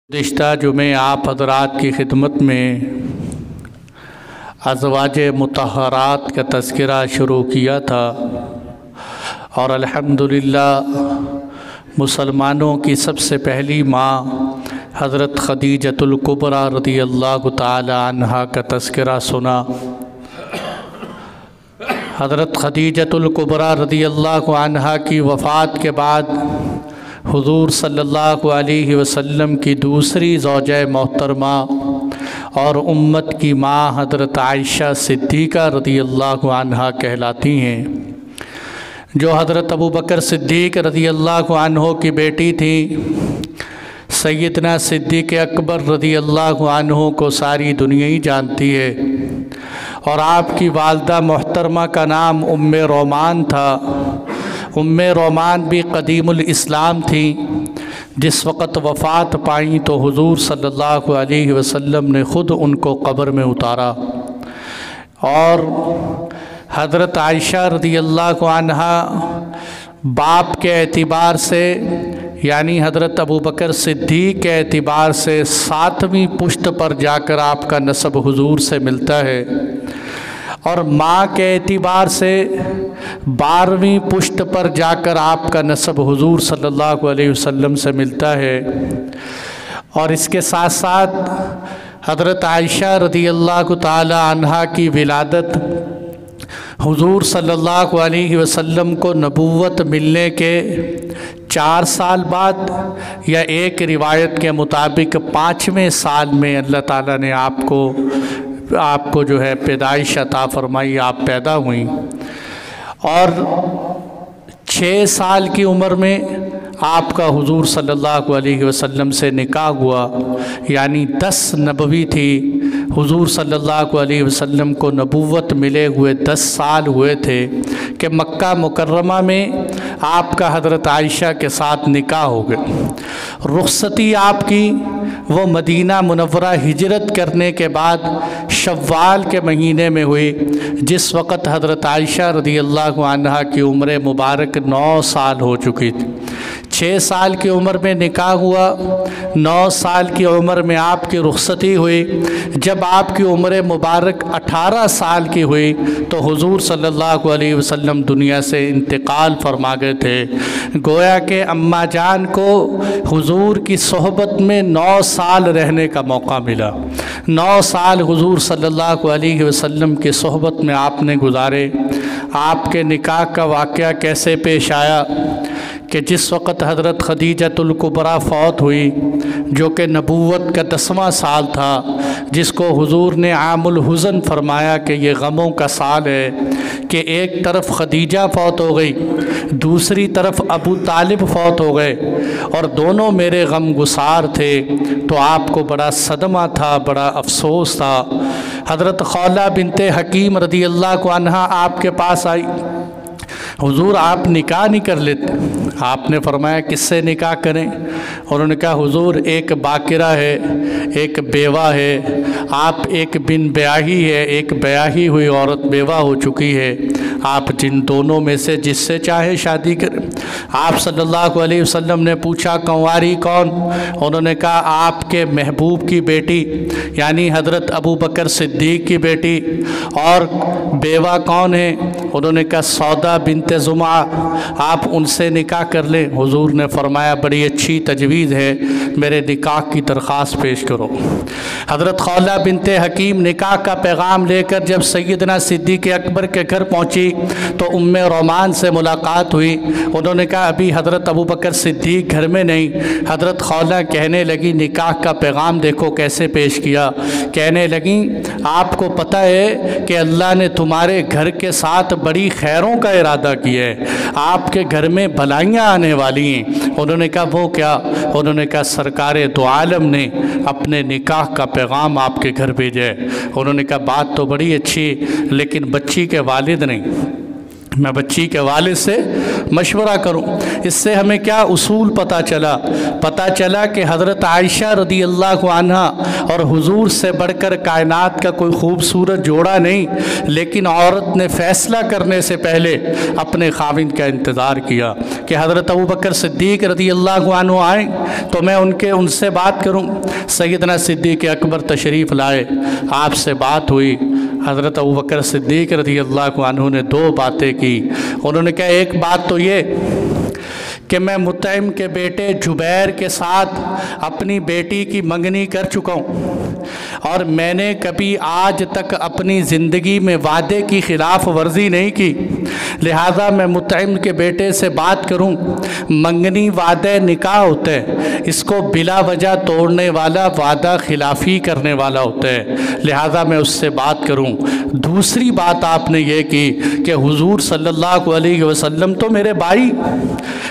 गुज़िश्ता जुमे आप हज़रात की खिदमत में अज़वाज मुतहरात का तज़किरा शुरू किया था और अल्हम्दुलिल्लाह मुसलमानों की सबसे पहली माँ हज़रत ख़दीजतुल कुबरा रज़ियल्लाहु ताला अन्हा का तज़किरा सुना। हज़रत ख़दीजतुल कुबरा रज़ियल्लाहु अन्हा की वफ़ात के बाद हुज़ूर सल्लल्लाहु अलैहि वसल्लम की दूसरी ज़ौजा मोहतरमा और उम्मत की माँ हज़रत आयशा सिद्दीक़ा रज़ियल्लाहु अन्हा कहलाती हैं, जो हज़रत अबू बकर सिद्दीक़ रज़ियल्लाहु अन्हु की बेटी थी। सैयदना सिद्दीक़ अकबर रज़ियल्लाहु अन्हु को सारी दुनिया ही जानती है और आपकी वालदा मोहतरमा का नाम उम्मे रोमान था। उम्मे रोमान भी क़दीमुल इस्लाम थी। जिस वक़्त वफ़ात पाई तो हुज़ूर सल्लल्लाहु अलैहि वसल्लम ने ख़ुद उनको कब्र में उतारा और हज़रत आयशा रज़ियल्लाहु अन्हा बाप के एतबार से यानी हज़रत अबू बकर सिद्दीक़ के एतबार से 7वीं पुश्त पर जाकर आपका नसब हुज़ूर से मिलता है और माँ के एतबार से 12वीं पुश्त पर जाकर आपका नसब हुज़ूर सल्लल्लाहु अलैहि वसल्लम से मिलता है। और इसके साथ साथ हज़रत आयशा रज़ियल्लाहु ताला अन्हा की विलादत हुज़ूर सल्लल्लाहु अलैहि वसल्लम को नबूवत मिलने के 4 साल बाद या एक रिवायत के मुताबिक 5वें साल में अल्लाह ताला ने आपको जो है पैदाइश अता फरमाई, आप पैदा हुई और 6 साल की उम्र में आपका हुज़ूर सल्लल्लाहु अलैहि वसल्लम से निकाह हुआ, यानी 10 नबवी थी। हुज़ूर सल्लल्लाहु अलैहि वसल्लम को नबूवत मिले हुए 10 साल हुए थे कि मक्का मुकर्रमा में आपका हज़रत आयशा के साथ निकाह हो गया। रुख़सती आपकी वो मदीना मुनव्वरा हिजरत करने के बाद शव्वाल के महीने में हुई, जिस वक़्त हज़रत आयशा रज़ियल्लाहु अन्हा की उम्र मुबारक 9 साल हो चुकी थी। 6 साल की उम्र में निकाह हुआ, 9 साल की उम्र में आपकी रुख़सती हुई। जब आपकी उम्र मुबारक 18 साल की हुई तो हुज़ूर सल्लल्लाहु अलैहि वसल्लम दुनिया से इंतकाल फरमा गए थे। गोया के अम्मा जान को हुज़ूर की सोहबत में 9 साल रहने का मौका मिला। 9 साल हुज़ूर सल्लल्लाहु अलैहि वसल्लम की सोहबत में आपने गुजारे। आपके निकाह का वाक़या कैसे पेश आया कि जिस वक़्त हज़रत ख़दीजतुल कुबरा फ़ौत हुई, जो कि नबूवत का 10वां साल था, जिसको हुज़ूर ने आमुल हुज़न फरमाया कि ये गमों का साल है कि एक तरफ ख़दीजा फ़ौत हो गई, दूसरी तरफ अबू तालिब फ़ौत हो गए और दोनों मेरे गम गुसार थे। तो आपको बड़ा सदमा था, बड़ा अफसोस था। हज़रत खौला बिनते हकीम रज़ियल्लाहु अन्हा आपके पास आई, हुज़ूर आप निकाह नहीं कर लेते। आपने फरमाया किससे निकाह करें? उन्होंने कहा हुज़ूर एक बाकिरा है, एक बेवा है, आप एक बिन ब्याही है, एक ब्याही हुई औरत बेवा हो चुकी है, आप जिन दोनों में से जिससे चाहे शादी करें। आप सल्लल्लाहु अलैहि वसल्लम ने पूछा कंवारी कौन? उन्होंने कहा आपके महबूब की बेटी यानी हज़रत अबू बकर सिद्दीक़ की बेटी। और बेवा कौन है? उन्होंने कहा सौदा बिनते ज़ुमा, आप उनसे निकाह कर लें। हुज़ूर ने फरमाया बड़ी अच्छी तजवीज़ है, मेरे निकाह की दरख्वास्त पेश करो। हज़रत खौला बिनते हकीम निकाह का पैगाम लेकर जब सैयदना सिद्दीक़ अकबर के घर पहुँची तो उम्मे रोमान से मुलाकात हुई। उन्होंने कहा अभी हज़रत अबू बकर सिद्दीक़ घर में नहीं। हज़रत खौला कहने लगी निकाह का पैगाम देखो कैसे पेश किया। कहने लगी आपको पता है कि अल्लाह ने तुम्हारे घर के साथ बड़ी खैरों का इरादा किया है, आपके घर में भलाइयाँ आने वाली हैं। उन्होंने कहा वो क्या? उन्होंने कहा सरकारे दो आलम ने अपने निकाह का पैगाम आपके घर भेजा है। उन्होंने कहा बात तो बड़ी अच्छी, लेकिन बच्ची के वालिद नहीं, میں بچی کے والد سے مشورہ کروں۔ اس سے ہمیں کیا اصول پتہ چلا کہ حضرت عائشہ رضی اللہ عنہا اور حضور سے بڑھ کر کائنات کا کوئی خوبصورت جوڑا نہیں، لیکن عورت نے فیصلہ کرنے سے پہلے اپنے خاوند کا انتظار کیا کہ حضرت ابوبکر صدیق رضی اللہ عنہ آئیں تو میں ان سے بات کروں۔ سیدنا صدیق اکبر تشریف لائے، آپ سے بات ہوئی۔ حضرت ابوبکر صدیق رضی اللہ عنہ نے دو باتیں کی۔ انہوں نے کہا ایک بات تو یہ کہ میں مطعم کے بیٹے جبیر کے ساتھ اپنی بیٹی کی منگنی کر چکا ہوں، اور میں نے کبھی آج تک اپنی زندگی میں وعدے کی خلاف ورزی نہیں کی، لہذا میں مطعم کے بیٹے سے بات کروں۔ منگنی وعدہ نکاح ہوتا ہے، اس کو بلا وجہ توڑنے والا وعدہ خلافی کرنے والا ہوتا ہے، لہذا میں اس سے بات کروں۔ دوسری بات آپ نے یہ کی کہ حضور صلی اللہ علیہ وسلم تو میرے بھائی،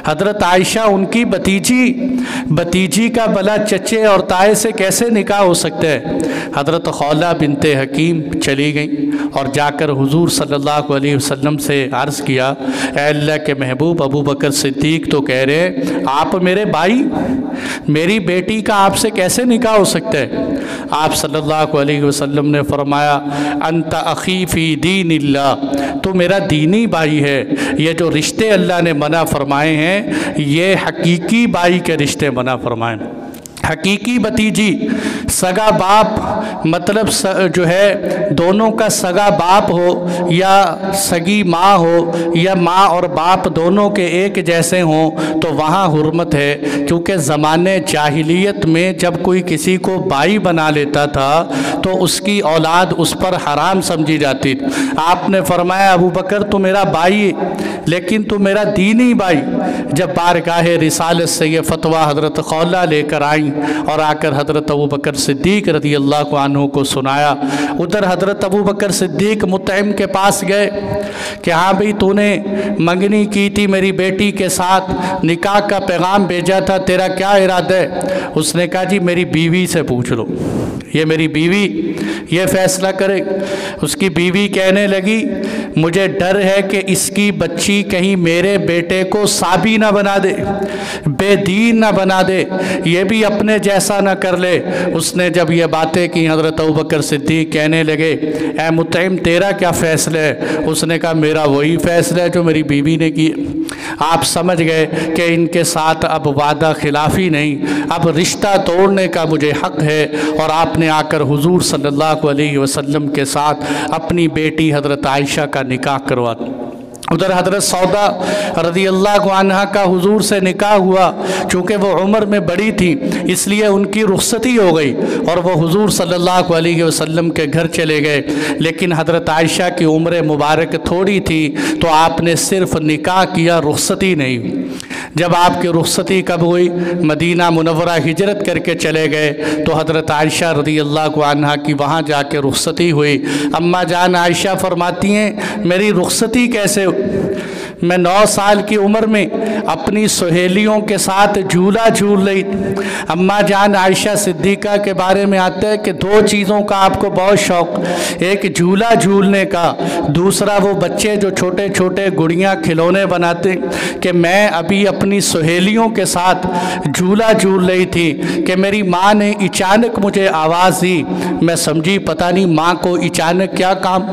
حضرت عائشہ ان کی بتیجی کا بلا چچے اور تائے سے کیسے نکاح ہو سکتا ہے؟ حضرت خولہ بنت حکیم چلی گئیں اور جا کر حضور صلی اللہ علیہ وسلم سے عرض کیا، اے اللہ کے محبوب، ابوبکر صدیق تو کہہ رہے ہیں آپ میرے بھائی، میری بیٹی کا آپ سے کیسے نکاح ہو سکتا ہے؟ آپ صلی اللہ علیہ وسلم نے فرمایا، انت اخی فی دین اللہ، تو میرا دینی بھائی ہے۔ یہ جو رشتے اللہ نے منع فرمائے ہیں یہ حقیقی بھائی کے رشتے منع فرمائے۔ حقیقی بتیجی، سگا باپ، مطلب جو ہے دونوں کا سگا باپ ہو یا سگی ماں ہو یا ماں اور باپ دونوں کے ایک جیسے ہوں تو وہاں حرمت ہے، کیونکہ زمانے جاہلیت میں جب کوئی کسی کو بھائی بنا لیتا تھا تو اس کی اولاد اس پر حرام سمجھی جاتی تھی۔ آپ نے فرمایا ابوبکر تو میرا بھائی لیکن تو میرا دینی بھائی۔ جب بارگاہ رسالت سے یہ فتویٰ حضرت خولہ لے کر آئیں اور آ کر حضرت ابوبکر صدیق رضی اللہ عنہ کو سنایا، ادھر حضرت ابوبکر صدیق مطعم کے پاس گئے کہ ہاں بھئی تو نے منگنی کی تھی میری بیٹی کے ساتھ، نکاح کا پیغام بھیجا تھا، تیرا کیا ارادہ ہے؟ اس نے کہا جی میری بیوی سے پوچھ لو، یہ میری بیوی یہ فیصلہ کرے۔ اس کی بیوی کہنے لگی مجھے ڈر ہے کہ اس کی بچی کہیں میرے بیٹے کو سابی نہ بنا دے، بے دین نہ بنا دے، یہ بھی اپنے جیسا نہ کر لے۔ اس نے جب یہ باتیں کی حضرت ابوبکر صدیق کہنے لگے اے مطعم تیرا کیا فیصلہ ہے؟ اس نے کہا میرا وہی فیصلہ ہے جو میری بیوی نے کی۔ آپ سمجھ گئے کہ ان کے ساتھ اب وعدہ خلافی نہیں، اب رشتہ توڑنے کا مجھے حق ہے، اور آپ نے آ کر حضور صلی اللہ علیہ وسلم کے ساتھ اپنی بیٹی حضرت عائشہ کا نکاح کروا دیا۔ ادھر حضرت سودا رضی اللہ عنہا کا حضور سے نکاح ہوا، چونکہ وہ عمر میں بڑی تھی اس لیے ان کی رخصتی ہو گئی اور وہ حضور صلی اللہ علیہ وسلم کے گھر چلے گئے، لیکن حضرت عائشہ کی عمر مبارک تھوڑی تھی تو آپ نے صرف نکاح کیا، رخصتی نہیں۔ جب آپ کی رخصتی کب ہوئی؟ مدینہ منورہ ہجرت کر کے چلے گئے تو حضرت عائشہ رضی اللہ عنہا کی وہاں جا کے رخصتی ہوئی۔ اماں جان عائشہ فرماتی ہیں میری رخصتی کیسے ہوئی؟ میں 9 سال کی عمر میں اپنی سہیلیوں کے ساتھ جھولا جھول رہی تھی۔ اماں جان عائشہ صدیقہ کے بارے میں آتا ہے کہ 2 چیزوں کا آپ کو بہت شوق، ایک جھولا جھولنے کا، دوسرا وہ بچے جو چھوٹے چھوٹے گڑیاں کھلونے بناتے، کہ میں ابھی اپنی سہیلیوں کے ساتھ جھولا جھول رہی تھی کہ میری ماں نے اچانک مجھے آواز دی، میں سمجھی پتہ نہیں ماں کو اچانک کیا کام،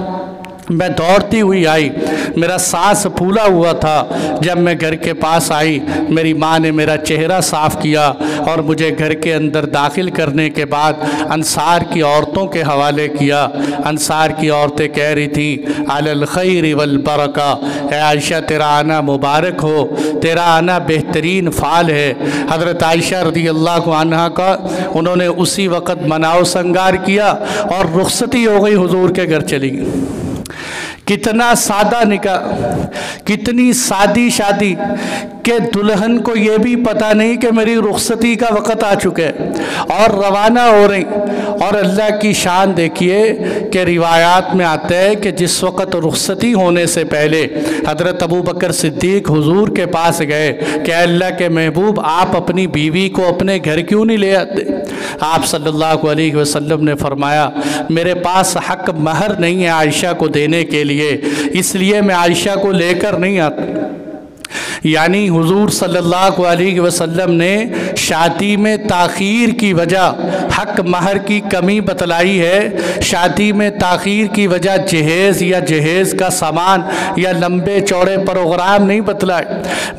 میں دوڑتی ہوئی آئی، میرا سانس پھولا ہوا تھا۔ جب میں گھر کے پاس آئی میری ماں نے میرا چہرہ صاف کیا اور مجھے گھر کے اندر داخل کرنے کے بعد انصار کی عورتوں کے حوالے کیا۔ انصار کی عورتیں کہہ رہی تھیں علی الخیر والبرکہ، اے عائشہ تیرا آنا مبارک ہو، تیرا آنا بہترین فعال ہے۔ حضرت عائشہ رضی اللہ عنہا کا انہوں نے اسی وقت مناؤ سنگار کیا اور رخصتی ہو گئی، حضور کے گھر چلی گئی۔ کتنا سادہ نکاح، کتنی سادی شادی کہ دلہن کو یہ بھی پتہ نہیں کہ میری رخصتی کا وقت آ چکا ہے اور روانہ ہو رہی۔ اور اللہ کی شان دیکھیے کہ روایات میں آتا ہے کہ جس وقت رخصتی ہونے سے پہلے حضرت ابوبکر صدیق حضور کے پاس گئے کہ اللہ کے محبوب آپ اپنی بیوی کو اپنے گھر کیوں نہیں لے آتے؟ آپ صلی اللہ علیہ وسلم نے فرمایا میرے پاس حق مہر نہیں ہے عائشہ کو دینے کے لیے، اس لیے میں عائشہ کو لے کر نہیں آتا۔ یعنی حضور صلی اللہ علیہ وسلم نے شادی میں تاخیر کی وجہ حق مہر کی کمی بتلائی ہے، شادی میں تاخیر کی وجہ جہیز یا جہیز کا سامان یا لمبے چوڑے پروگرام نہیں بتلائے،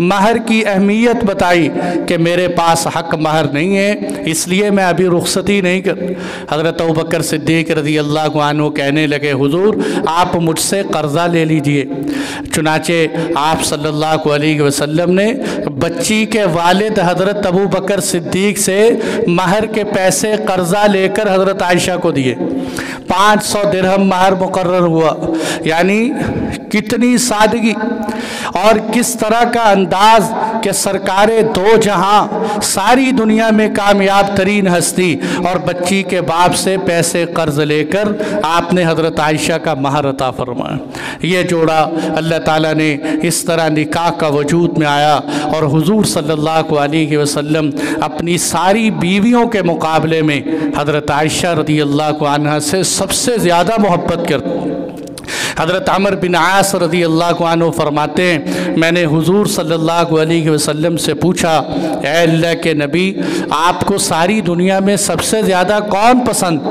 مہر کی اہمیت بتائی کہ میرے پاس حق مہر نہیں ہے اس لیے میں ابھی رخصتی نہیں کر۔ حضرت ابوبکر صدیق رضی اللہ عنہ کہنے لگے حضور آپ مجھ سے قرضہ لے لیجئے۔ چنانچہ آپ صلی اللہ علیہ وسلم نے بچی کے والد حضرت ابوبکر صدیق سے مہر کے پیسے قرضہ لے کر حضرت عائشہ کو دیے، 500 درہم مہر مقرر ہوا۔ یعنی کتنی سادگی اور کس طرح کا انداز کہ سرکار دو جہاں ساری دنیا میں کامیاب ترین ہستی اور بچی کے باپ سے پیسے قرض لے کر آپ نے حضرت عائشہ کا مہر عطا فرمایا۔ یہ جوڑا اللہ تعالیٰ نے اس طرح نکاح کا وجود میں آیا اور حضور صلی اللہ علیہ وسلم اپنی ساری بیویوں کے مقابلے میں حضرت عائشہ رضی اللہ عنہ سے سب سے زیادہ محبت کرتے۔ حضرت عمر بن عاص رضی اللہ عنہ فرماتے ہیں میں نے حضور صلی اللہ علیہ وسلم سے پوچھا اے اللہ کے نبی آپ کو ساری دنیا میں سب سے زیادہ کون پسند؟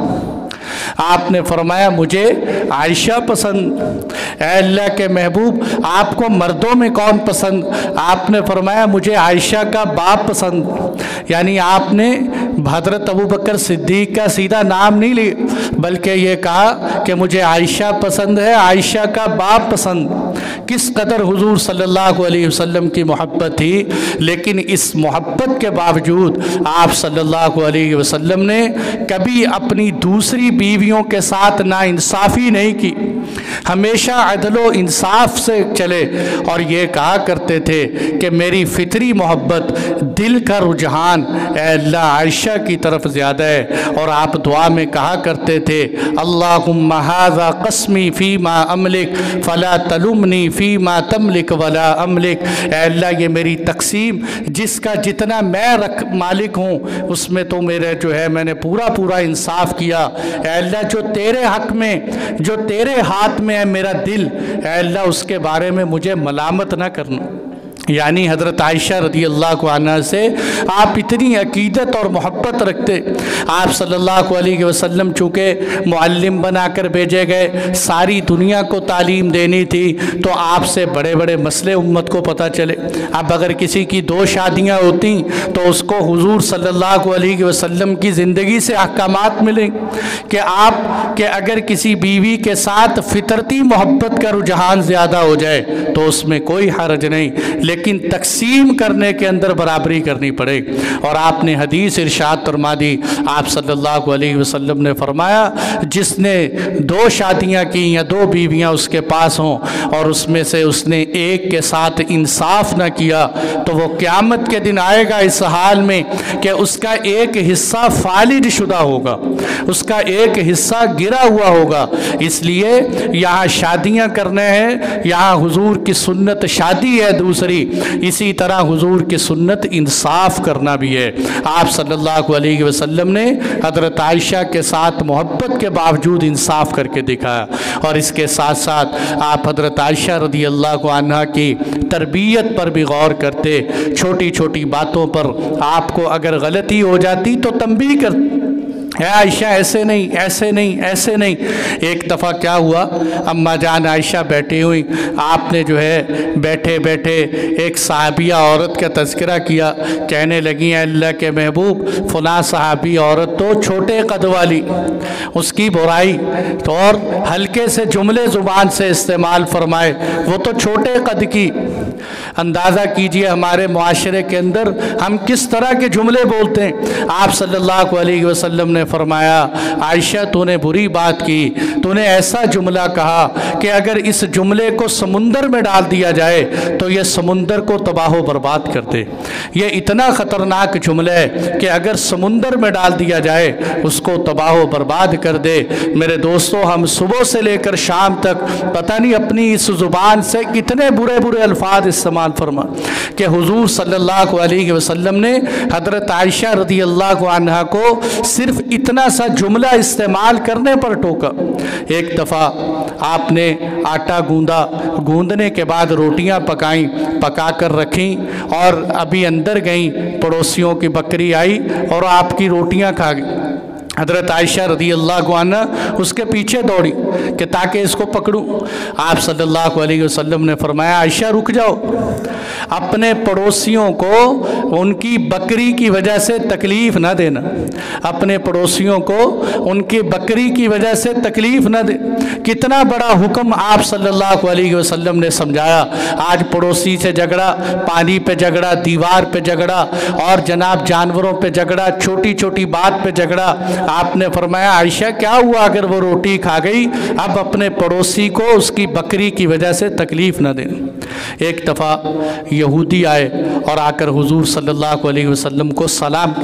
آپ نے فرمایا مجھے عائشہ پسند۔ اے اللہ کے محبوب آپ کو مردوں میں کون پسند؟ آپ نے فرمایا مجھے عائشہ کا باپ پسند۔ یعنی آپ نے حضرت ابوبکر صدیق کا سیدھا نام نہیں لیا بلکہ یہ کہا کہ مجھے عائشہ پسند ہے، عائشہ کا باپ پسند۔ کس قدر حضور صلی اللہ علیہ وسلم کی محبت تھی، لیکن اس محبت کے باوجود آپ صلی اللہ علیہ وسلم نے کبھی اپنی دوسری بیویوں کے ساتھ ناانصافی نہیں کی، ہمیشہ عدل و انصاف سے چلے اور یہ کہا کرتے تھے کہ میری فطری محبت دل کا رجحان اے اللہ عائشہ کی طرف زیادہ ہے، اور آپ دعا میں کہا کرتے تھے اللہم ھذا قسمی فیما املک فلا تلمنی فیما تملک ولا املک۔ اے اللہ یہ میری تقسیم جس کا جتنا میں مالک ہوں اس میں تو میرے جو ہے میں نے پورا انصاف کیا۔ اے اللہ جو تیرے حق میں جو تیرے ہاتھ میں ہے میرا دل، اے اللہ اس کے بارے میں مجھے ملامت نہ کرنا۔ یعنی حضرت عائشہ رضی اللہ عنہ سے آپ اتنی عقیدت اور محبت رکھتے۔ آپ صلی اللہ علیہ وسلم چونکہ معلم بنا کر بھیجے گئے، ساری دنیا کو تعلیم دینی تھی، تو آپ سے بڑے بڑے مسئلے امت کو پتہ چلے۔ اب اگر کسی کی 2 شادیاں ہوتی تو اس کو حضور صلی اللہ علیہ وسلم کی زندگی سے احکامات ملیں کہ آپ کہ اگر کسی بیوی کے ساتھ فطرتی محبت کا رجحان زیادہ ہو جائے تو اس میں کوئی حرج نہیں، لیکن تقسیم کرنے کے اندر برابری کرنی پڑے۔ اور آپ نے حدیث ارشاد فرما دی، آپ صلی اللہ علیہ وسلم نے فرمایا جس نے 2 شادیاں کی یا 2 بیویاں اس کے پاس ہوں اور اس میں سے اس نے ایک کے ساتھ انصاف نہ کیا تو وہ قیامت کے دن آئے گا اس حال میں کہ اس کا ایک حصہ فالج شدہ ہوگا، اس کا ایک حصہ گرا ہوا ہوگا۔ اس لیے یہاں شادیاں کرنے ہیں، یہاں حضور کی سنت شادی ہے دوسری، اسی طرح حضور کی سنت انصاف کرنا بھی ہے۔ آپ صلی اللہ علیہ وسلم نے حضرت عائشہ کے ساتھ محبت کے باوجود انصاف کر کے دکھایا، اور اس کے ساتھ ساتھ آپ حضرت عائشہ رضی اللہ عنہا کی تربیت پر بھی غور کرتے، چھوٹی چھوٹی باتوں پر آپ کو اگر غلطی ہو جاتی تو تنبیہ کرتے، اے عائشہ ایسے نہیں ایسے نہیں ایسے نہیں۔ ایک دفعہ کیا ہوا، اماں جان عائشہ بیٹھی ہوئی، آپ نے جو ہے بیٹھے بیٹھے ایک صحابیہ عورت کا تذکرہ کیا، کہنے لگی اے اللہ کے محبوب فلاں صحابی عورت تو چھوٹے قد والی، اس کی برائی تو اور ہلکے سے جملے زبان سے استعمال فرمائے، وہ تو چھوٹے قد کی۔ اندازہ کیجئے ہمارے معاشرے کے اندر ہم کس طرح کے جملے بولتے ہیں۔ آپ صلی اللہ علیہ وسلم نے ने फरमाया, आयशा तूने बुरी बात की, तूने ऐसा जुमला कहा कि अगर इस जुमले को समुंदर में डाल दिया जाए तो ये समुंदर को तबाह बर्बाद कर दे। ये इतना ख़तरनाक जुमला है कि अगर समुंदर में डाल दिया जाए उसको तबाह बर्बाद कर दे। मेरे दोस्तों, हम सुबह से लेकर शाम तक पता नहीं अपनी इस ज़ुबान से कितने बुरे बुरे अल्फाज इस्तेमाल फरमा कि हुजूर सल्लल्लाहु अलैहि वसल्लम ने हज़रत आयशा रज़ी अल्लाहु अन्हा को सिर्फ इतना सा जुमला इस्तेमाल करने पर टोका। एक दफ़ा आपने आटा गूंदा, गूंदने के बाद रोटियां पकाई, पका कर रखी और अभी अंदर गई, पड़ोसियों की बकरी आई और आपकी रोटियां खा गई। हज़रत आयशा रज़ी अल्लाहु अन्हा उसके पीछे दौड़ी कि ताकि इसको पकड़ूं। आप सल्लल्लाहु अलैहि वसल्लम ने फरमाया, आयशा रुक जाओ, अपने पड़ोसियों को उनकी बकरी की वजह से तकलीफ़ ना देना, अपने पड़ोसियों को उनकी बकरी की वजह से तकलीफ़ ना दे। कितना बड़ा हुक्म आप सल्लल्लाहु अलैहि वसल्लम ने समझाया। आज पड़ोसी से झगड़ा, पानी पे झगड़ा, दीवार पे झगड़ा और जनाब जानवरों पे झगड़ा, छोटी छोटी बात पे झगड़ा। आपने फरमाया, आयशा क्या हुआ अगर वो रोटी खा गई, अब अपने पड़ोसी को उसकी बकरी की वजह से तकलीफ़ न दें। एक दफ़ा यहूदी आए और आकर हुजूर सल्लल्लाहु अलैहि वसल्लम को सलाम।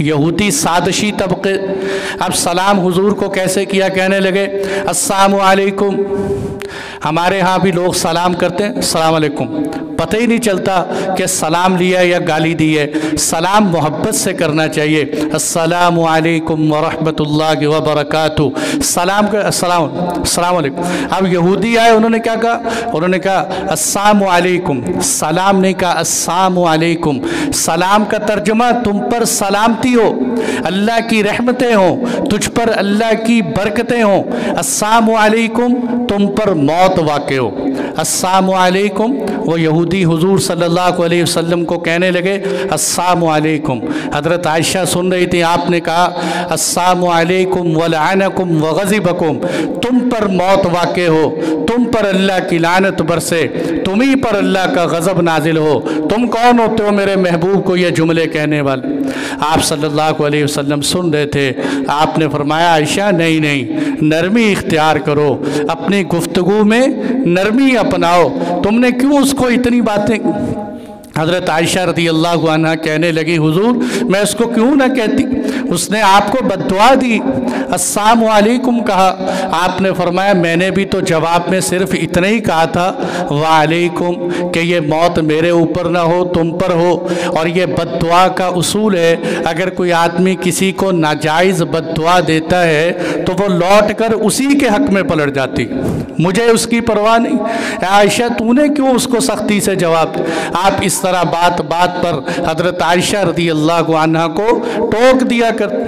यहूदी सादशी तबके, अब सलाम हुजूर को कैसे किया, कहने लगे अस्सलामु अलैकुम। हमारे यहाँ भी लोग सलाम करते हैं, अस्सलाम अलैकुम, पता ही नहीं चलता कि सलाम लिया या गाली दी है। सलाम मोहब्बत से करना चाहिए। अस्सलामु अलैकुम व रहमतुल्लाहि व बरकातुहू, सलाम का अस्सलाम अलैकुम। अब यहूदी आए, उन्होंने क्या कहा, उन्होंने कहा अस्सलामु अलैकुम, सलाम नहीं कहा, अस्सलामु अलैकुम। सलाम का तर्जुमा तुम पर सलामती हो, अल्लाह की रहमतें हो, तुझ पर अल्लाह की बरकतें हो। अस्सलामु अलैकुम, तुम पर मौत वाक़ हो। अस्सलामु अलैकुम, वो यहूदी हुजूर सल्लल्लाहु अलैहि वसल्लम को कहने लगे अस्सलामु अलैकुम। हज़रत आयशा सुन रही थी, आपने कहा अस्सलामु अलैकुम व लअनकुम व गज़िबकुम, तुम पर मौत वाक़ हो, तुम पर अल्लाह की लानत बरसे, तुम्ही पर अल्लाह का गज़ब नाजिल हो। तुम कौन होते हो मेरे महबूब को ये जुमले कहने वाले? आप सल्लल्लाहु अलैहि वसल्लम सुन रहे थे। आपने फरमाया, आयशा नहीं नहीं, नरमी इख्तियार करो, अपनी गुफ्तगू में नरमी अपनाओ, तुमने क्यों उसको इतनी बातें। हज़रत आयशा रज़ी अल्लाहु अन्हा कहने लगी, हुजूर मैं उसको क्यों ना कहती, उसने आपको बद्दुआ दी, अस्सलामु अलैकुम कहा। आपने फरमाया, मैंने भी तो जवाब में सिर्फ इतना ही कहा था वालेकुम, कि ये मौत मेरे ऊपर ना हो, तुम पर हो। और ये बद्दुआ का उसूल है, अगर कोई आदमी किसी को नाजायज़ बद्दुआ देता है तो वो लौट कर उसी के हक़ में पलट जाती, मुझे उसकी परवाह नहीं। आयशा तूने क्यों उसको सख्ती से जवाब। आप इस तरह बात बात पर हज़रत आयशा रज़ी अल्लाहु अन्हा को टोक दिया कर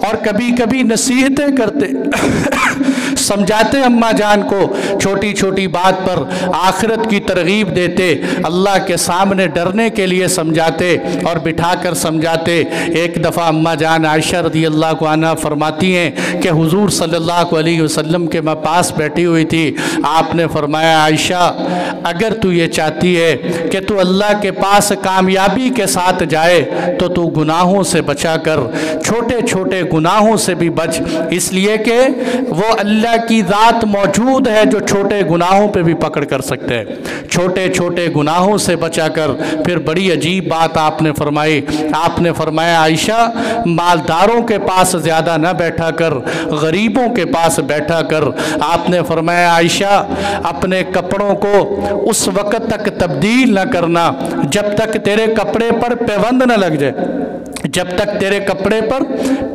और कभी कभी नसीहतें करते समझाते अम्मा जान को, छोटी छोटी बात पर आखिरत की तरगीब देते, अल्लाह के सामने डरने के लिए समझाते और बिठाकर समझाते। एक दफ़ा अम्मा जान आयशा रज़ी अल्लाहु अन्हा फरमाती हैं कि हुजूर सल्लल्लाहु अलैहि वसल्लम के मैं पास बैठी हुई थी। आपने फरमाया, आयशा अगर तू ये चाहती है कि तू अल्लाह के पास कामयाबी के साथ जाए तो तू गुनाहों से बचा कर, छोटे छोटे गुनाहों से भी बच, इसलिए कि वो अल्लाह की ज़ात मौजूद है जो छोटे गुनाहों पे भी पकड़ कर सकते हैं। छोटे छोटे गुनाहों से बचा कर। फिर बड़ी अजीब बात आपने फरमाई, आपने फरमाया, आयशा मालदारों के पास ज़्यादा न बैठा कर, गरीबों के पास बैठा कर। आपने फरमाया, आयशा अपने कपड़ों को उस वक़्त तक तब्दील न करना जब तक तेरे कपड़े पर पैबंद न लग जाए, जब तक तेरे कपड़े पर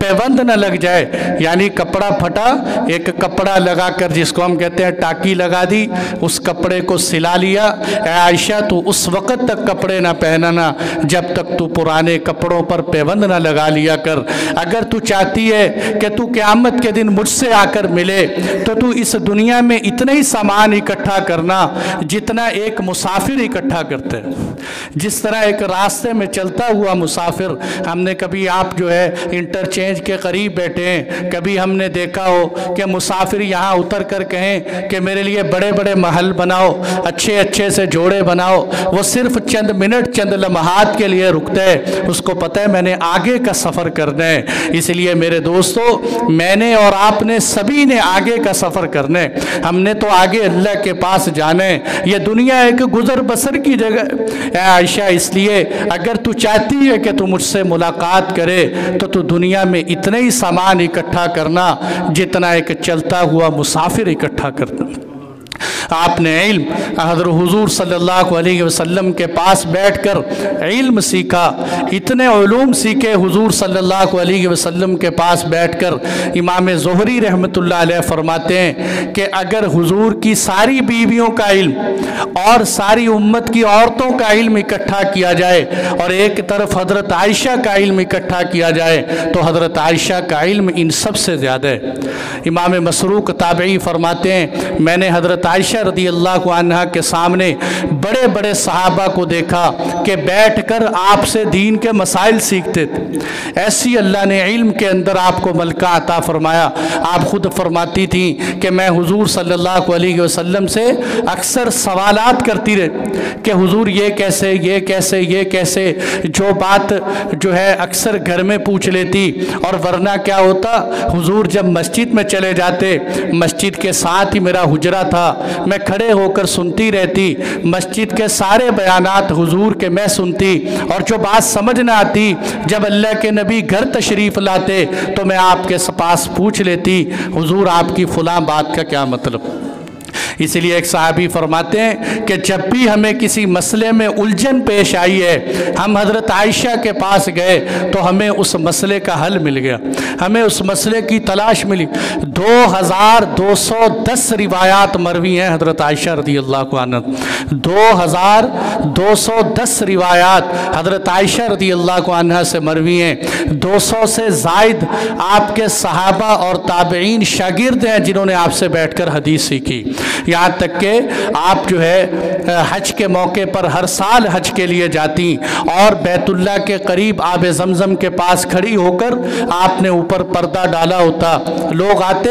पैबंद न लग जाए। यानी कपड़ा फटा, एक कपड़ा लगाकर, जिसको हम कहते हैं टाकी लगा दी, उस कपड़े को सिला लिया। आयशा तू उस वक़्त तक कपड़े ना पहनना जब तक तू पुराने कपड़ों पर पैबंद ना लगा लिया कर। अगर तू चाहती है कि तू क़यामत के दिन मुझसे आकर मिले तो तू इस दुनिया में इतना ही सामान इकट्ठा करना जितना एक मुसाफिर इकट्ठा करते हैं। जिस तरह एक रास्ते में चलता हुआ मुसाफिर, हमने نے کبھی آپ جو ہے انٹرچینج کے قریب بیٹھے ہیں، کبھی ہم نے دیکھا ہو کہ مسافر یہاں اتر کر کہیں کہ میرے لیے بڑے بڑے محل بناؤ، اچھے اچھے سے جوڑے بناؤ، وہ صرف چند منٹ چند لمحات کے لیے رکتا ہے، اس کو پتہ ہے میں نے آگے کا سفر کرنا ہے۔ اس لیے میرے دوستو، میں نے اور آپ نے سبھی نے آگے کا سفر کرنا ہے، ہم نے تو آگے اللہ کے پاس جانا ہے۔ یہ دنیا ایک گزر بسر کی جگہ ہے۔ اے عائشہ، اس لیے اگر تو چاہتی ہے کہ تو مجھ سے ملاقات کرے تو دنیا میں اتنے ہی سامان اکٹھا کرنا جتنا ایک چلتا ہوا مسافر اکٹھا کرنا۔ آپ نے علم حضرت حضور صلی اللہ علیہ وسلم کے پاس بیٹھ کر علم سیکھا، اتنے علوم سیکھے حضور صلی اللہ علیہ وسلم کے پاس بیٹھ کر۔ امام زہری رحمۃ اللہ علیہ فرماتے ہیں کہ اگر حضور کی ساری بیویوں کا علم اور ساری امت کی عورتوں کا علم اکٹھا کیا جائے اور ایک طرف حضرت عائشہ کا علم اکٹھا کیا جائے تو حضرت عائشہ کا علم ان سب سے زیادہ ہے۔ امام مسروق تابعی فرماتے ہیں میں نے حضرت عائشہ رضی اللہ عنہ کے سامنے بڑے بڑے صحابہ کو دیکھا کہ بیٹھ کر آپ سے دین کے مسائل سیکھتے تھے۔ ایسی اللہ نے علم کے اندر آپ کو ملکہ عطا فرمایا۔ آپ خود فرماتی تھیں کہ میں حضور صلی اللہ علیہ وسلم سے اکثر سوالات کرتی رہے کہ حضور یہ کیسے، یہ کیسے، یہ کیسے، جو بات جو ہے اکثر گھر میں پوچھ لیتی، اور ورنہ کیا ہوتا حضور جب مسجد میں چلے جاتے، مسجد کے ساتھ ہی میرا حجرہ تھا، میں کھڑے ہو کر سنتی رہتی، مسجد کے سارے بیانات حضور کے میں سنتی، اور جو بات سمجھ نہ آتی جب اللہ کے نبی گھر تشریف لاتے تو میں آپ کے پاس پوچھ لیتی حضور آپ کی فلاں بات کا کیا مطلب۔ اس لیے ایک صحابی فرماتے ہیں کہ جب بھی ہمیں کسی مسئلے میں الجھن پیش آئی ہے، ہم حضرت عائشہ کے پاس گئے تو ہمیں اس مسئلے کا حل مل گیا، ہمیں اس مسئلے کی تلاش ملی۔ 2210 روایات مروی ہیں حضرت عائشہ رضی اللہ عنہ، 2210 روایات حضرت عائشہ رضی اللہ عنہ سے مروی ہیں۔ 200 سے زائد آپ کے صحابہ اور تابعین شاگرد ہیں جنہوں نے آپ سے بیٹھ کر حدیث سیکھی۔ یہاں تک کہ آپ جو ہے حج کے موقع پر ہر سال حج کے لیے جاتی اور بیت اللہ کے قریب آب زمزم کے پاس کھڑی ہو کر آپ نے اوپر پردہ ڈالا ہوتا، لوگ آتے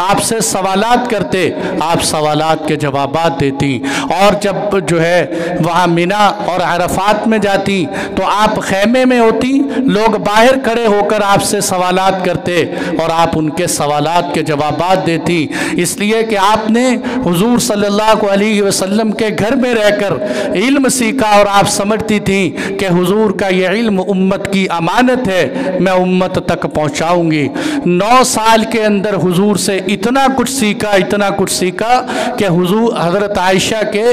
آپ سے سوالات کرتے، آپ سوالات کے جوابات دیتی، اور جب جو ہے وہاں مینا اور عرفات میں جاتی تو آپ خیمے میں ہوتی، لوگ باہر کھڑے ہو کر آپ سے سوالات کرتے اور آپ ان کے سوالات کے جوابات دیتی۔ اس لیے کہ آپ نے حضور صلی اللہ علیہ وسلم کے گھر میں رہ کر علم سیکھا، اور آپ سمجھتی تھیں کہ حضور کا یہ علم امت کی امانت ہے، میں امت تک پہنچاؤں گی۔ 9 سال کے اندر حضور سے اتنا کچھ سیکھا، اتنا کچھ سیکھا کہ حضور حضرت عائشہ کے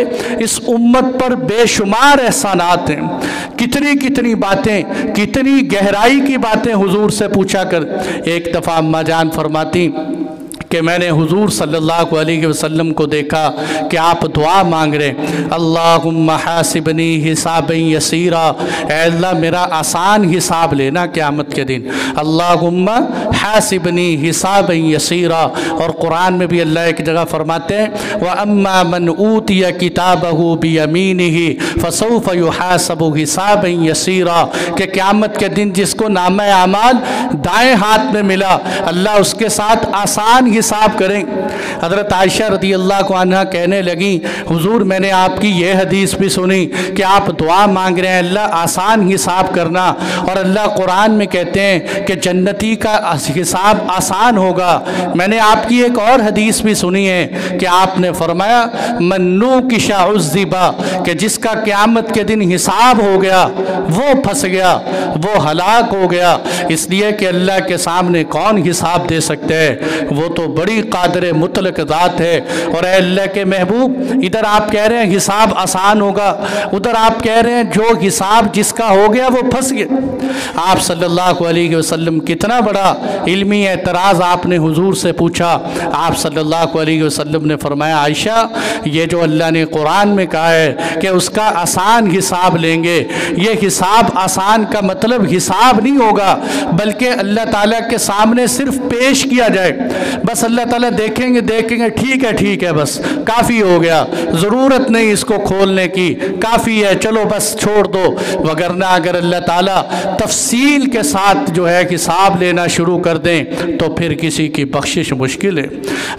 اس امت پر بے شمار احسانات ہیں۔ کتنی کتنی باتیں، کتنی گہرائی کی باتیں حضور سے پوچھا کر۔ ایک دفعہ اماں جان فرماتی کہ میں نے حضور صلی اللہ علیہ وسلم کو دیکھا کہ آپ دعا مانگ رہے، اللہم حاسبنی حسابا یسیرا، اے اللہ میرا آسان حساب لینا قیامت کے دن، اللہم حاسبنی حسابا یسیرا۔ اور قرآن میں بھی اللہ ایک جگہ فرماتے ہیں وَأَمَّا مَنْ أُوتِيَ كِتَابَهُ بِيَمِينِهِ فَسَوْفَ يُحَاسَبُ حِسَابًا يَسِيرًا، کہ قیامت کے دن جس کو نامہ اعمال دائیں ہاتھ میں ملا، اللہ اس کے ساتھ آسان حساب کریں۔ حضرت عائشہ رضی اللہ عنہ کہنے لگیں حضور میں نے آپ کی یہ حدیث بھی سنی کہ آپ دعا مانگ رہے ہیں اللہ آسان حساب کرنا، اور اللہ قرآن میں کہتے ہیں کہ جنتی کا حساب آسان ہوگا۔ میں نے آپ کی ایک اور حدیث بھی سنی ہے کہ آپ نے فرمایا من نوکش عذب، کہ جس کا قیامت کے دن حساب ہو گیا وہ پھنس گیا، وہ ہلاک ہو گیا۔ اس لیے کہ اللہ کے سامنے کون حساب دے سکتے ہیں، وہ تو بڑی قادر مطلق ذات ہے۔ اور اے اللہ کے محبوب، ادھر آپ کہہ رہے ہیں حساب آسان ہوگا، ادھر آپ کہہ رہے ہیں جو حساب جس کا ہو گیا وہ پھنس گیا۔ آپ صلی اللہ علیہ وسلم کتنا بڑا علمی اعتراض آپ نے حضور سے پوچھا۔ آپ صلی اللہ علیہ وسلم نے فرمایا عائشہ یہ جو اللہ نے قرآن میں کہا ہے کہ اس کا آسان حساب لیں گے، یہ حساب آسان کا مطلب حساب نہیں ہوگا، بلکہ اللہ تعالیٰ کے سامنے صرف پیش کیا جائے، بس बस अल्लाह ताला देखेंगे ठीक है बस काफ़ी हो गया, ज़रूरत नहीं इसको खोलने की, काफ़ी है, चलो बस छोड़ दो। वगरना अगर अल्लाह ताला तफसील के साथ जो है हिसाब लेना शुरू कर दें तो फिर किसी की बख्शिश मुश्किल है।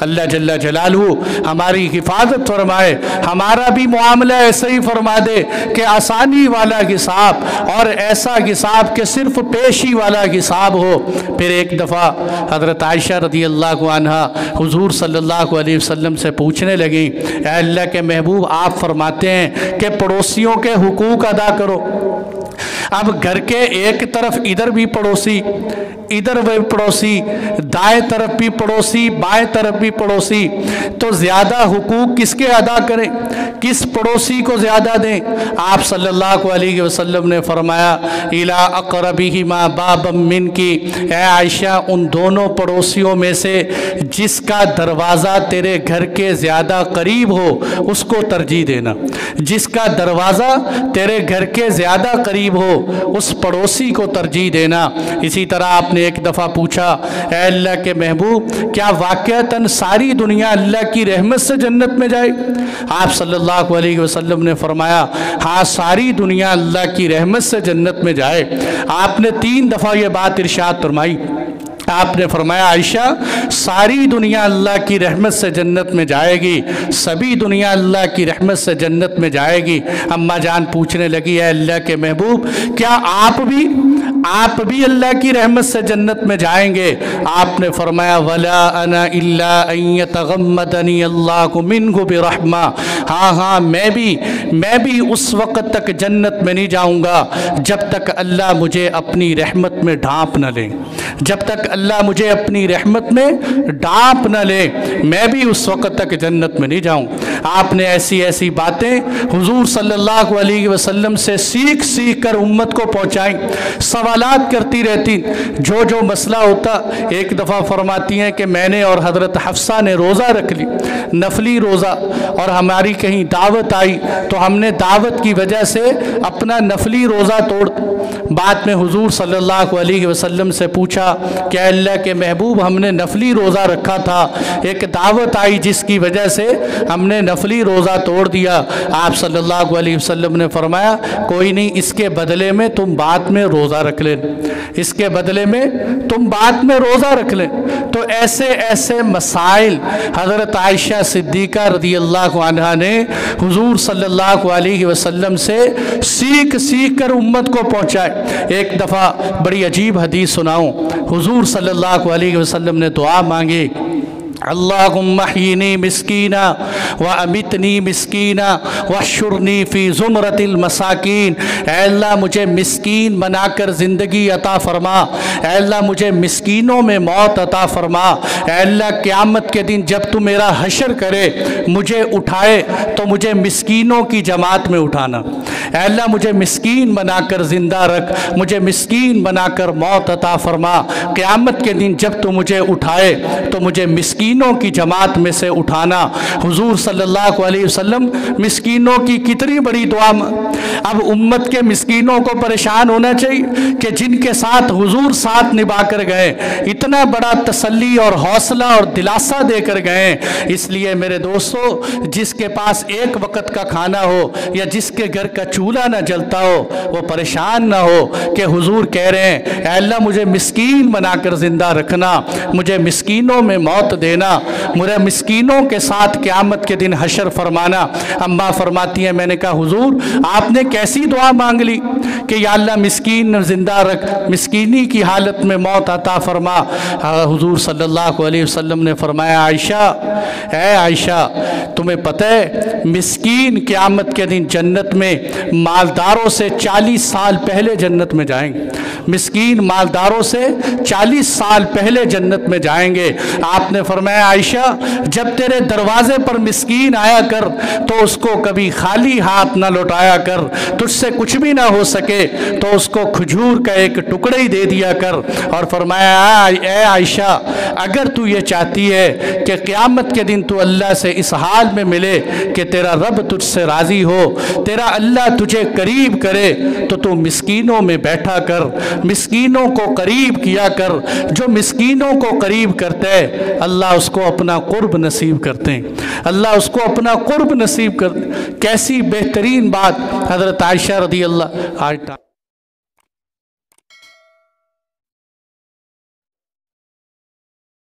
अल्लाह जल्ला जलालहू हमारी हिफाजत फरमाए, हमारा भी मामला ऐसा ही फरमा दे कि आसानी वाला हिसाब और ऐसा हिसाब कि सिर्फ पेशी वाला हिसाब हो। फिर एक दफ़ा हज़रत आयशा रज़ी अल्लाह अन्हा हुज़ूर सल्लल्लाहु अलैहि वसल्लम से पूछने लगी, ऐ अल्लाह के महबूब आप फरमाते हैं कि पड़ोसियों के हुकूक अदा करो। अब घर के एक तरफ इधर भी पड़ोसी, इधर भी पड़ोसी, दाएं तरफ भी पड़ोसी, बाएं तरफ भी पड़ोसी, तो ज़्यादा हुकूक किसके अदा करें, किस पड़ोसी को ज़्यादा दें? आप सल्लल्लाहु अलैहि वसल्लम ने फरमाया, इला अक़रबिहिमा बाबम मिनकी, ऐ आयशा उन दोनों पड़ोसियों में से जिसका दरवाज़ा तेरे घर के ज़्यादा करीब हो उसको तरजीह देना। जिसका दरवाज़ा तेरे घर के ज़्यादा करीब हो उस पड़ोसी को तरजीह देना। इसी तरह आपने एक दफ़ा पूछा, ऐ अल्लाह के महबूब क्या वाक़अतन सारी दुनिया अल्लाह की रहमत से जन्नत में जाए? आप सल्लल्लाहु अलैहि वसल्लम ने फरमाया, हाँ सारी दुनिया अल्लाह की रहमत से जन्नत में जाए। आपने 3 दफ़ा ये बात इरशाद फरमाई। आपने फरमाया, आयशा सारी दुनिया अल्लाह की रहमत से जन्नत में जाएगी, सभी दुनिया अल्लाह की रहमत से जन्नत में जाएगी। अम्मा जान पूछने लगी, है अल्लाह के महबूब क्या आप भी अल्लाह की रहमत से जन्नत में जाएंगे? आपने फरमाया, वला अना इल्ला अन यतगम्मदनी अल्लाहु मिन्हु बिरहमा, हाँ मैं भी उस वक़्त तक जन्नत में नहीं जाऊँगा जब तक अल्लाह मुझे अपनी रहमत में ढाँप न ले, जब तक अल्लाह मुझे अपनी रहमत में ढाँप न ले मैं भी उस वक़्त तक जन्नत में नहीं जाऊँ। आपने ऐसी ऐसी बातें हुजूर सल्लल्लाहु अलैहि वसल्लम से सीख कर उम्मत को पहुँचाई, सवालात करती रहती, जो मसला होता। एक दफ़ा फरमाती हैं कि मैंने और हज़रत हफ्सा ने रोज़ा रख ली, नफली रोज़ा, और हमारी कहीं दावत आई तो हमने दावत की वजह से अपना नफली रोज़ा तोड़। बाद में हुजूर सल्लल्लाहु अलैहि वसल्लम से पूछा कि अल्लाह के महबूब हमने नफली रोज़ा रखा था, एक दावत आई जिसकी वजह से हमने नफली रोज़ा तोड़ दिया। आप सल्लल्लाहु अलैहि वसल्लम ने फरमाया, कोई नहीं, इसके बदले में तुम बाद में रोज़ा रख लें, इसके बदले में तुम बाद में रोज़ा रख लें। तो ऐसे ऐसे मसाइल हज़रत आयशा सिद्दीक़ा रज़ी अल्लाहु अन्हा ने हुजूर सल्लल्लाहु अलैहि वसल्लम से सीख कर उम्मत को पहुँचाए। एक दफ़ा बड़ी अजीब हदीस सुनाऊँ। हुजूर सल्लल्लाहु अलैहि वसल्लम ने दुआ मांगी, अल्लाहुम्मा अह्यिनी मिस्कीना व अमितनी मिस्कीना वहशुरनी फ़ी ज़ुमरतिल मसाकीन। ऐ अल्लाह मुझे मिस्कीन बनाकर ज़िंदगी अता फ़रमा, ऐ अल्लाह मुझे मिस्कीनों में मौत अता फ़रमा। ऐ अल्लाह क़यामत के दिन जब तू मेरा हशर करे, मुझे उठाए तो मुझे मिस्कीनों की जमात में उठाना। ऐ अल्लाह मुझे मिस्कीन बनाकर ज़िंदा रख, मुझे मिस्कीन बनाकर मौत अता फ़रमा। क़यामत के दिन जब तू मुझे उठाए तो मुझे मिस्कीनों की जमात में से उठाना। हुजूर सल्लल्लाहु अलैहि वसल्लम मिस्कीनों की कितनी बड़ी दुआ। अब उम्मत के मिस्कीनों को परेशान होना चाहिए कि जिनके साथ हुजूर साथ निभा कर गए, इतना बड़ा तसल्ली और हौसला और दिलासा देकर गए। इसलिए मेरे दोस्तों, जिसके पास एक वक्त का खाना हो या जिसके घर का चूल्हा ना जलता हो, वो परेशान ना हो कि हुजूर कह रहे हैं, ऐ अल्लाह मुझे मिस्कीन बनाकर ज़िंदा रखना, मुझे मिस्कीनों में मौत देना, मुझे मिस्कीनों के साथ क़यामत के दिन हशर फरमाना। अम्मा फरमाती हैं, मैंने कहा हुजूर आपने कैसी दुआ मांग ली कि या अल्लाह मिस्कीन ज़िंदा रख, मिस्कीनी की हालत में मौत अता फरमा। हुजूर सल्लल्लाहु अलैहि वसल्लम ने फरमाया, आयशा, ऐ आयशा तुम्हें पता है मिस्कीन क़यामत के दिन जन्नत में मालदारों से 40 साल पहले जन्नत में जाएंगे। मिस्कीन मालदारों से 40 साल पहले जन्नत में जाएंगे। आपने फरमाया, आयशा जब तेरे दरवाजे पर मिस्कीन आया कर तो उसको कभी खाली हाथ ना लौटाया कर, तुझसे कुछ भी ना हो सके तो उसको खजूर का एक टुकड़ा ही दे दिया कर। और फरमाया, ऐ आयशा अगर तू ये चाहती है कि क़यामत के दिन तू अल्लाह से इस हाल में मिले कि तेरा रब तुझसे राज़ी हो, तेरा अल्लाह तुझे करीब करे, तो तू मिस्कीनों में बैठा कर, मिस्कीनों को करीब किया कर। जो मिस्कीनों को करीब करते हैं अल्लाह اس کو اپنا قرب نصیب کرتے ہیں، اللہ اس کو اپنا قرب نصیب کرتے۔ کیسی بہترین بات حضرت عائشہ رضی اللہ عنہا